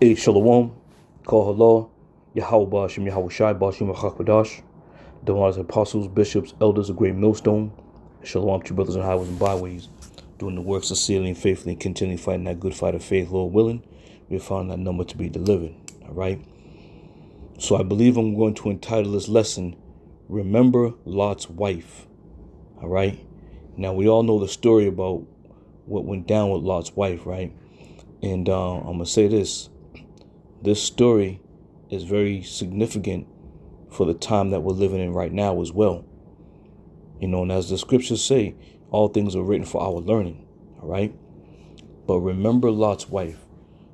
Hey, Shalom, Kol Halal, Yahweh Bashim, Yahweh Shai, Bashim Achakadash, the ones apostles, bishops, elders of Great Millstone, Shalom to brothers and highways and byways, doing the work sincerely and faithfully, and continually fighting that good fight of faith, Lord willing. We found that number to be delivered. All right. So I believe I'm going to entitle this lesson, Remember Lot's Wife. All right. Now, we all know the story about what went down with Lot's wife, right? And I'm going to say this. This story is very significant for the time that we're living in right now as well. You know, and as the scriptures say, all things are written for our learning, all right? But remember Lot's wife.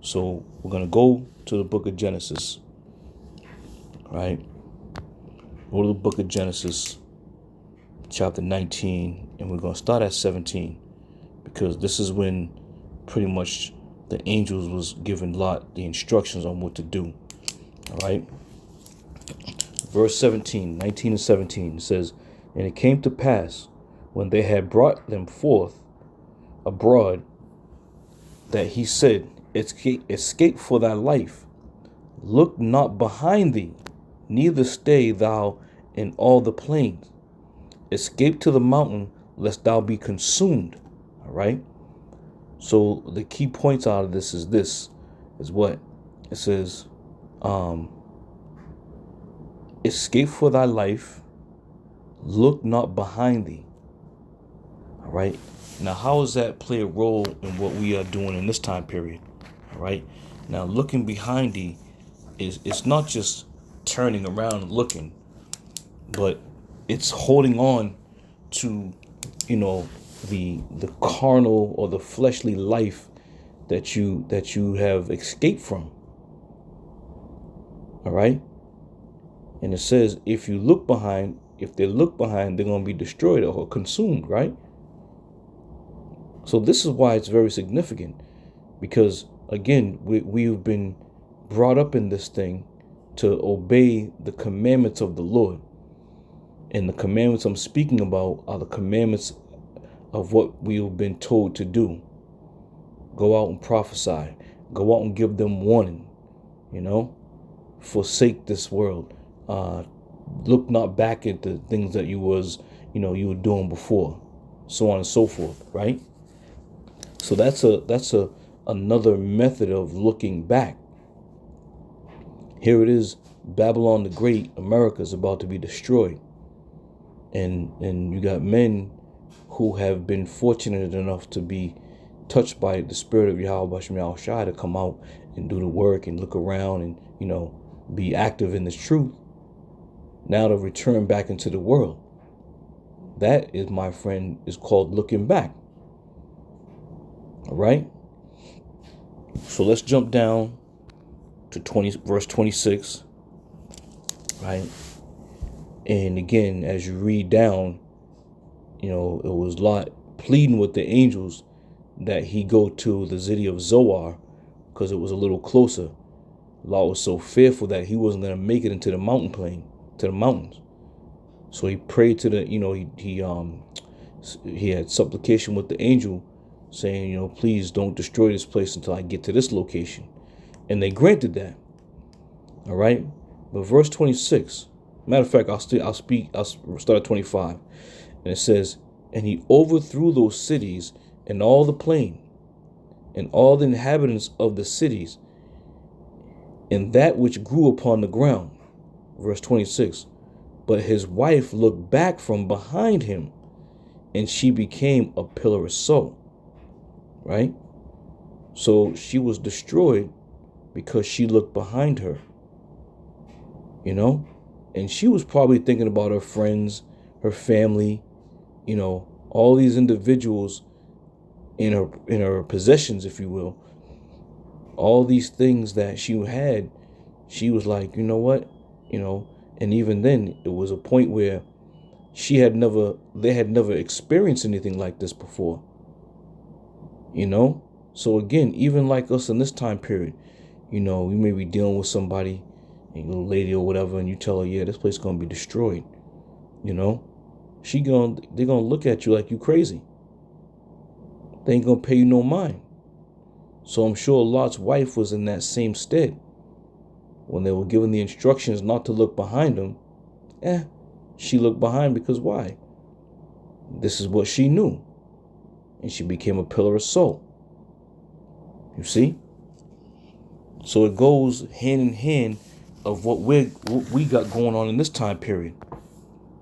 So we're going to go to the book of Genesis, right? Go to the book of Genesis, chapter 19, and we're going to start at 17, because this is when pretty much the angels was giving Lot the instructions on what to do. All right. Verse 17, 19 and 17 says, And it came to pass, when they had brought them forth abroad, that he said, Escape for thy life. Look not behind thee, neither stay thou in all the plains. Escape to the mountain, lest thou be consumed. All right. So the key points out of this is what? It says, escape for thy life, look not behind thee. All right. Now, how does that play a role in what we are doing in this time period? All right. Now, looking behind thee it's not just turning around and looking, but it's holding on to, you know, the carnal or the fleshly life that you have escaped from. All right. And it says, if they look behind, they're going to be destroyed or consumed, right? So this is why it's very significant, because again, we've been brought up in this thing to obey the commandments of the Lord. And the commandments I'm speaking about are the commandments of what we've been told to do. Go out and prophesy. Go out and give them warning. You know, forsake this world. Look not back at the things that you were doing before, so on and so forth, right? So that's another method of looking back. Here it is, Babylon the Great, America is about to be destroyed, and you got men who have been fortunate enough to be touched by the spirit of Yahweh Bashim Yahweh Shai to come out and do the work and look around and be active in this truth. Now to return back into the world. That is, my friend, is called looking back. All right. So let's jump down to verse 26. Right. And again, as you read down, it was Lot pleading with the angels that he go to the city of Zoar because it was a little closer. Lot was so fearful that he wasn't going to make it into the mountain plain, to the mountains. So he prayed to the, he had supplication with the angel saying, please don't destroy this place until I get to this location. And they granted that. All right. But verse 26, matter of fact, I'll start at 25. And it says, And he overthrew those cities and all the plain and all the inhabitants of the cities and that which grew upon the ground. Verse 26. But his wife looked back from behind him, and she became a pillar of salt. Right? So she was destroyed because she looked behind her. And she was probably thinking about her friends, her family, all these individuals in her possessions, if you will. All these things that she had, she was like, you know what? And even then, it was a point where they had never experienced anything like this before. So again, even like us in this time period, we may be dealing with somebody, a little lady or whatever, and you tell her, yeah, this place is gonna be destroyed. They're gonna look at you like you crazy. They ain't gonna pay you no mind. So I'm sure Lot's wife was in that same stead. When they were given the instructions not to look behind them, she looked behind because why? This is what she knew. And she became a pillar of salt. You see? So it goes hand in hand of what we got going on in this time period.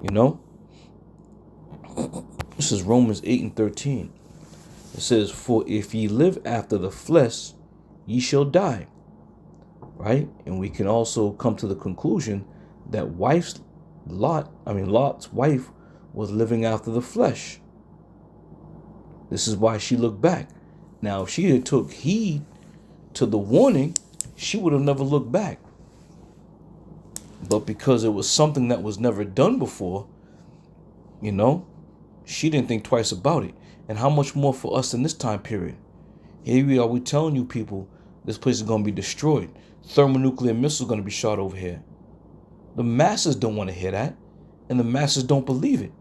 You know? This is Romans 8:13. It says, "For if ye live after the flesh, ye shall die." Right? And we can also come to the conclusion that Lot's wife was living after the flesh. This is why she looked back. Now, if she had took heed to the warning, she would have never looked back. But because it was something that was never done before, she didn't think twice about it. And how much more for us in this time period? Here we are, we telling you people, this place is going to be destroyed. Thermonuclear missiles are going to be shot over here. The masses don't want to hear that. And the masses don't believe it.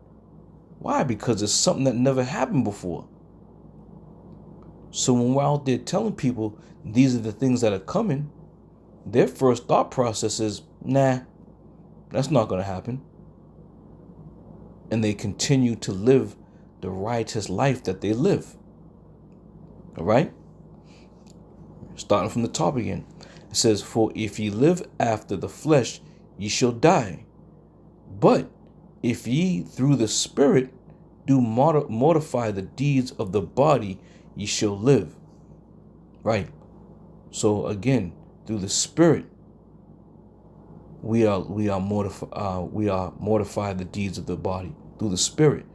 Why? Because it's something that never happened before. So when we're out there telling people these are the things that are coming, their first thought process is, nah, that's not going to happen. And they continue to live the righteous life that they live. All right? Starting from the top again. It says, "For if ye live after the flesh, ye shall die. But if ye through the Spirit do mortify the deeds of the body, ye shall live." Right. So again, through the Spirit, we are mortify the deeds of the body through the Spirit.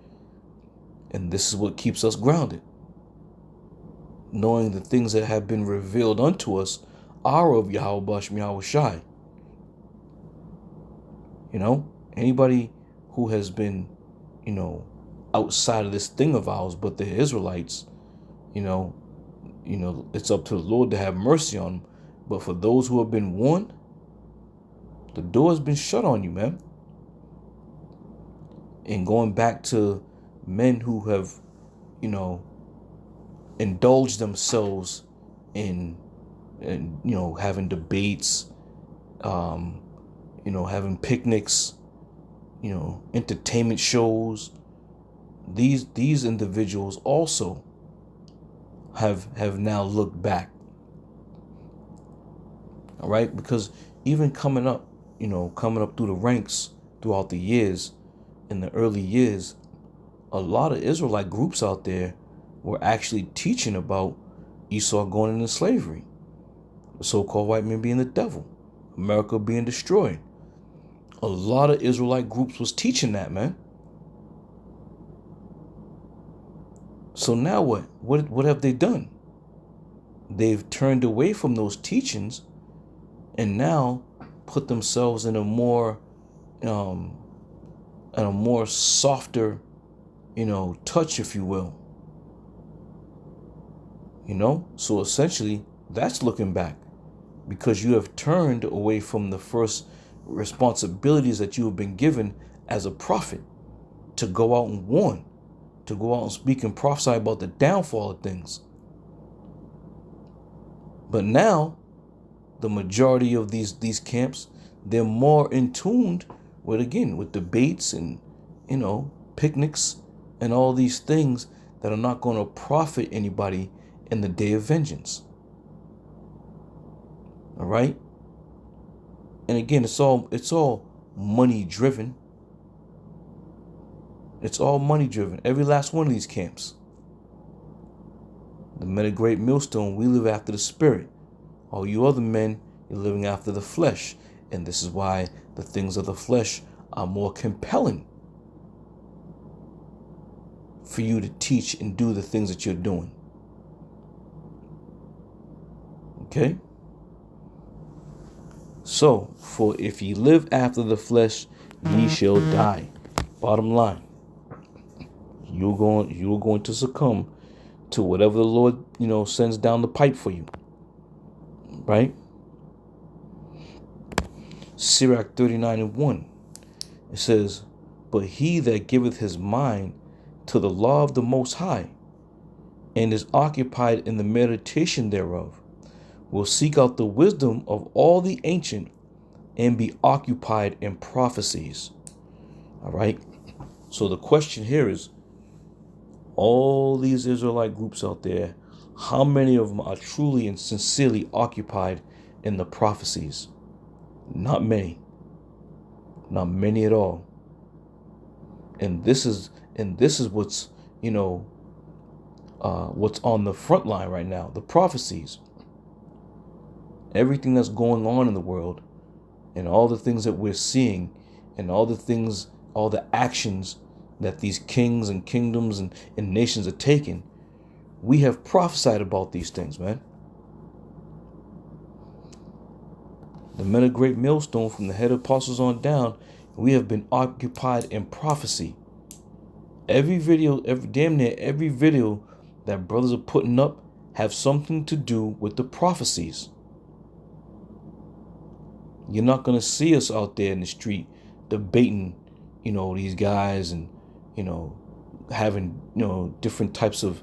And this is what keeps us grounded. Knowing the things that have been revealed unto us are of Yahweh Shem Yahweh Shai. Anybody who has been, outside of this thing of ours, but the Israelites, it's up to the Lord to have mercy on them. But for those who have been warned, the door has been shut on you, man. And going back to men who have, indulged themselves in having debates, having picnics, entertainment shows. These individuals also have now looked back. All right, because even coming up through the ranks throughout the years, in the early years, a lot of Israelite groups out there were actually teaching about Esau going into slavery, the so-called white man being the devil, America being destroyed. A lot of Israelite groups was teaching that, man. So now what? What have they done? They've turned away from those teachings and now put themselves in a more softer, touch, if you will. So essentially that's looking back, because you have turned away from the first responsibilities that you have been given as a prophet, to go out and warn, to go out and speak and prophesy about the downfall of things. But now the majority of these camps, they're more in tune with debates and picnics and all these things that are not going to profit anybody in the day of vengeance. All right? And again, it's all money driven. It's all money driven. Every last one of these camps. The men of Great Millstone, we live after the Spirit. All you other men, you're living after the flesh. And this is why the things of the flesh are more compelling for you to teach and do the things that you're doing. Okay? So, for if ye live after the flesh, ye shall die. Bottom line, you're going to succumb to whatever the Lord, sends down the pipe for you. Right? Sirach 39:1. It says, "But he that giveth his mind to the law of the Most High, and is occupied in the meditation thereof, will seek out the wisdom of all the ancient and be occupied in prophecies. All right. So the question here is, all these Israelite groups out there, how many of them are truly and sincerely occupied in the prophecies? Not many. Not many at all. And this is what's, what's on the front line right now, the prophecies. Everything that's going on in the world, and all the things that we're seeing, and all the actions that these kings and kingdoms and nations are taking, we have prophesied about these things, man. The men of Great Millstone, from the head apostles on down, we have been occupied in prophecy. Damn near every video that brothers are putting up have something to do with the prophecies. You're not going to see us out there in the street debating, these guys, and, having, different types of,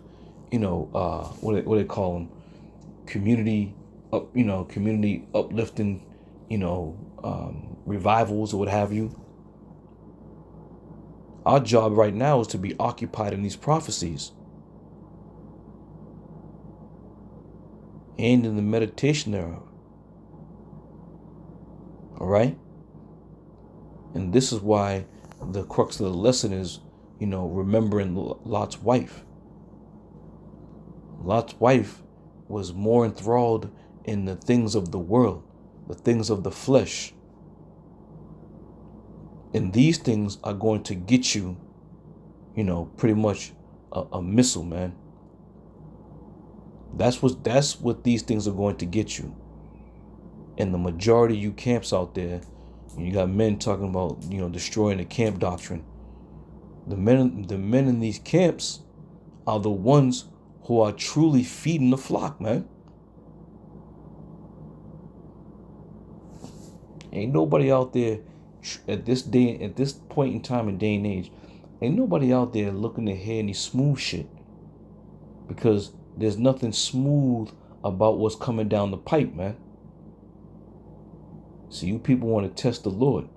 what they call them, community uplifting, revivals or what have you. Our job right now is to be occupied in these prophecies and in the meditation thereof. All right? And this is why the crux of the lesson is, remembering Lot's wife. Lot's wife was more enthralled in the things of the world, the things of the flesh. And these things are going to get you, pretty much a missile, man. That's what these things are going to get you. And the majority of you camps out there, you got men talking about, destroying the camp doctrine. The men in these camps are the ones who are truly feeding the flock, man. Ain't nobody out there at this point in time and day and age, ain't nobody out there looking to hear any smooth shit, because there's nothing smooth about what's coming down the pipe, man. So you people want to test the Lord.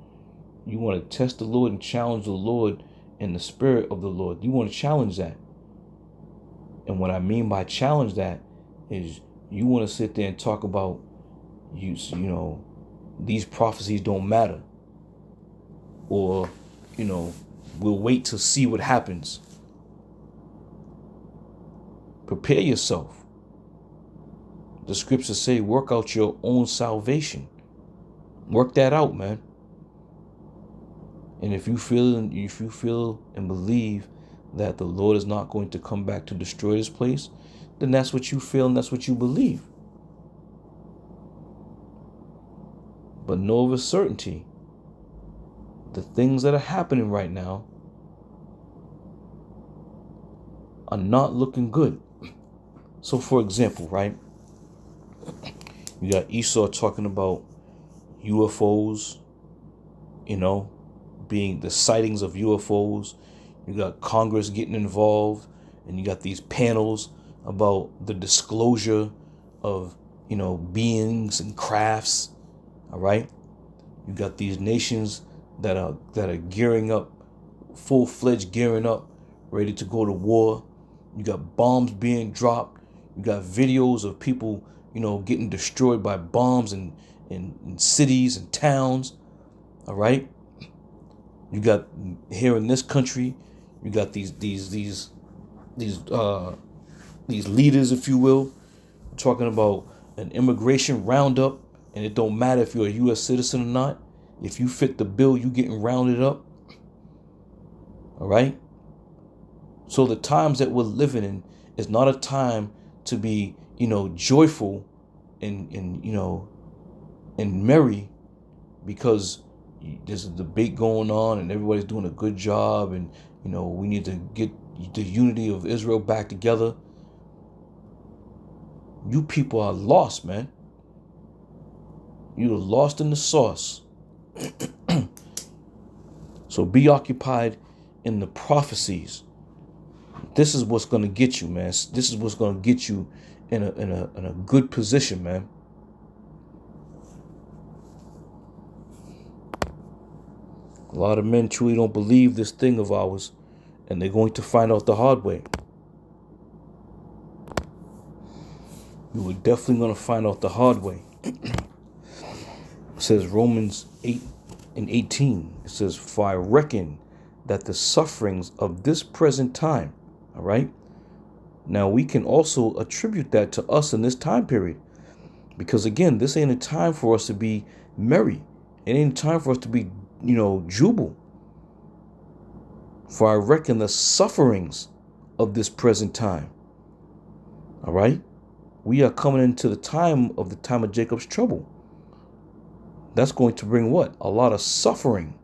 You want to test the Lord and challenge the Lord in the spirit of the Lord. You want to challenge that. And what I mean by challenge that is, you want to sit there and talk about, these prophecies don't matter. Or, we'll wait to see what happens. Prepare yourself. The scriptures say, work out your own salvation. Work that out, man. And if you feel and believe that the Lord is not going to come back to destroy this place, then that's what you feel and that's what you believe. But know of a certainty, the things that are happening right now are not looking good. So, for example, right, you got Esau talking about UFOs, being the sightings of UFOs. You got Congress getting involved, and you got these panels about the disclosure of, beings and crafts. All right. You got these nations that are gearing up, full-fledged gearing up, ready to go to war. You got bombs being dropped. You got videos of people, getting destroyed by bombs in cities and towns. All right. You got here in this country, you got these leaders, if you will, talking about an immigration roundup, and it don't matter if you're a U.S. citizen or not. If you fit the bill, you getting rounded up. All right. So the times that we're living in is not a time to be, joyful and merry, because there's a debate going on and everybody's doing a good job, and we need to get the unity of Israel back together. You people are lost, man. You're lost in the sauce. So be occupied in the prophecies. This is what's gonna get you, man. This is what's gonna get you in a good position, man. A lot of men truly don't believe this thing of ours, and they're going to find out the hard way. You are definitely going to find out the hard way. It says Romans 8:18. It says, "For I reckon that the sufferings of this present time," all right? Now we can also attribute that to us in this time period. Because again, this ain't a time for us to be merry. It ain't a time for us to be, jubil. "For I reckon the sufferings of this present time." All right? We are coming into the time of Jacob's trouble. That's going to bring what? A lot of suffering.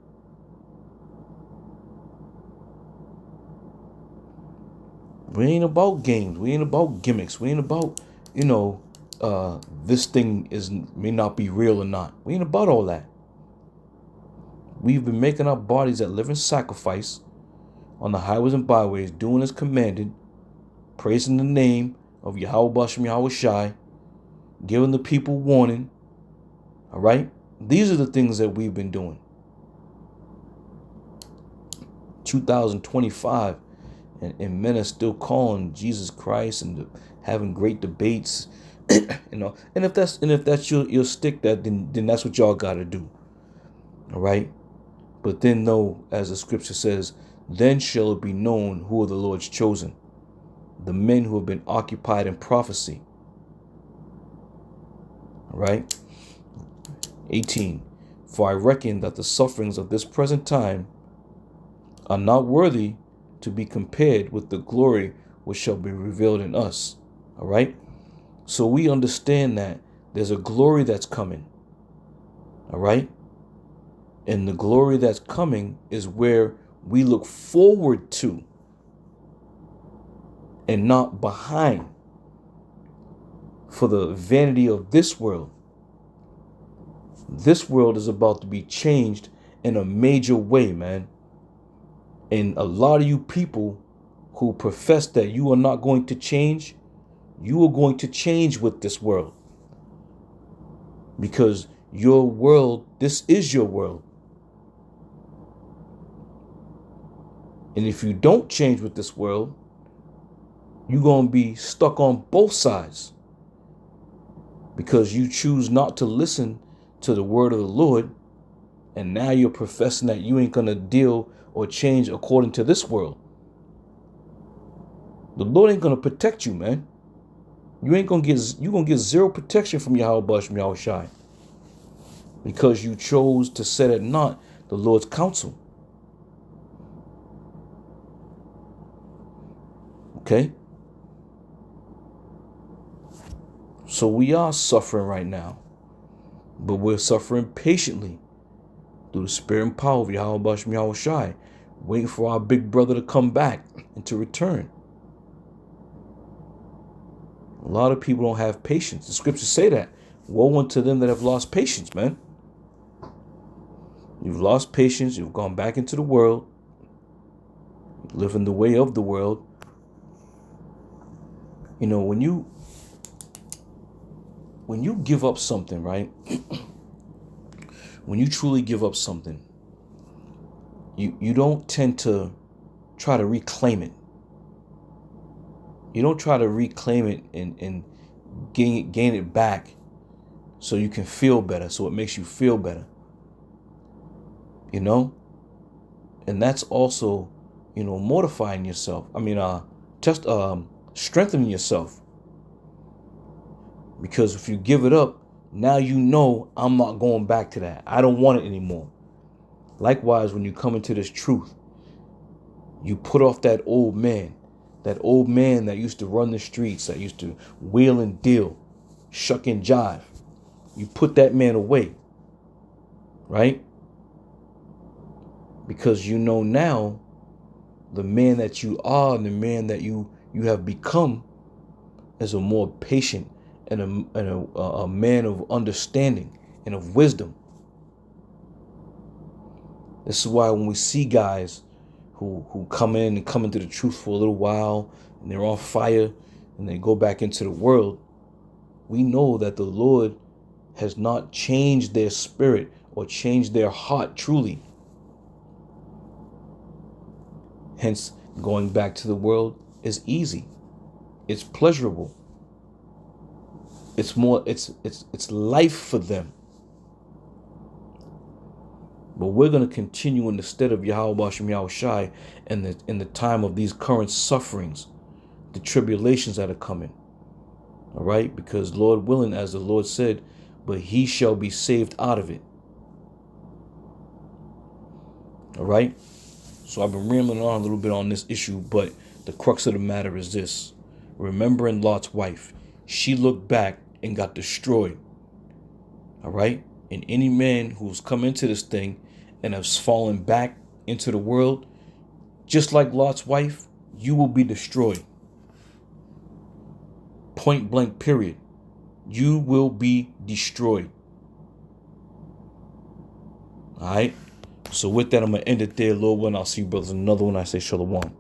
We ain't about games. We ain't about gimmicks. We ain't about, this thing may not be real or not. We ain't about all that. We've been making our bodies that living sacrifice on the highways and byways, doing as commanded, praising the name of Yahweh Bashem Yahweh Shai, giving the people warning. All right? These are the things that we've been doing. 2025, and men are still calling Jesus Christ and having great debates, And if that's your stick, then that's what y'all gotta do. All right? But then know, as the scripture says, then shall it be known who are the Lord's chosen, the men who have been occupied in prophecy. All right? 18. For I reckon that the sufferings of this present time are not worthy to be compared with the glory which shall be revealed in us. All right? So we understand that there's a glory that's coming. All right? And the glory that's coming is where we look forward to and not behind for the vanity of this world. This world is about to be changed in a major way, man. And a lot of you people who profess that you are not going to change, you are going to change with this world. Because your world, this is your world. And if you don't change with this world, you're going to be stuck on both sides. Because you choose not to listen to the word of the Lord. And now you're professing that you ain't going to deal or change according to this world. The Lord ain't going to protect you, man. You're going to get zero protection from Yahweh Bashem Yahweh Shai. Because you chose to set at naught the Lord's counsel. Okay? So we are suffering right now. But we're suffering patiently through the spirit and power of Yahweh Bashem Yahweh Shai, waiting for our big brother to come back and to return. A lot of people don't have patience. The scriptures say that. Woe unto them that have lost patience, man. You've lost patience. You've gone back into the world. You live in the way of the world. When you give up something, right? When you truly give up something, you don't tend to try to reclaim it. You don't try to reclaim it and gain it back so you can feel better, so it makes you feel better. And that's also, mortifying yourself. Just strengthening yourself. Because if you give it up, now I'm not going back to that. I don't want it anymore. Likewise, when you come into this truth, you put off that old man that used to run the streets, that used to wheel and deal, shuck and jive. You put that man away, right? Because now the man that you are and the man that you have become is a more patient and a man of understanding and of wisdom. This is why when we see guys who come in and come into the truth for a little while, and they're on fire, and they go back into the world, we know that the Lord has not changed their spirit or changed their heart truly. Hence, going back to the world is easy. It's pleasurable. It's more, it's life for them. But we're going to continue in the stead of Yahweh Bashem Yahushai in the time of these current sufferings, the tribulations that are coming. All right? Because Lord willing, as the Lord said, but he shall be saved out of it. All right? So I've been rambling on a little bit on this issue, but the crux of the matter is this. Remembering Lot's wife, she looked back and got destroyed. All right? And any man who's come into this thing and has fallen back into the world, just like Lot's wife, you will be destroyed. Point blank, period. You will be destroyed. All right? So with that, I'm going to end it there, Lord. When I'll see you brothers in another one, I say shalom.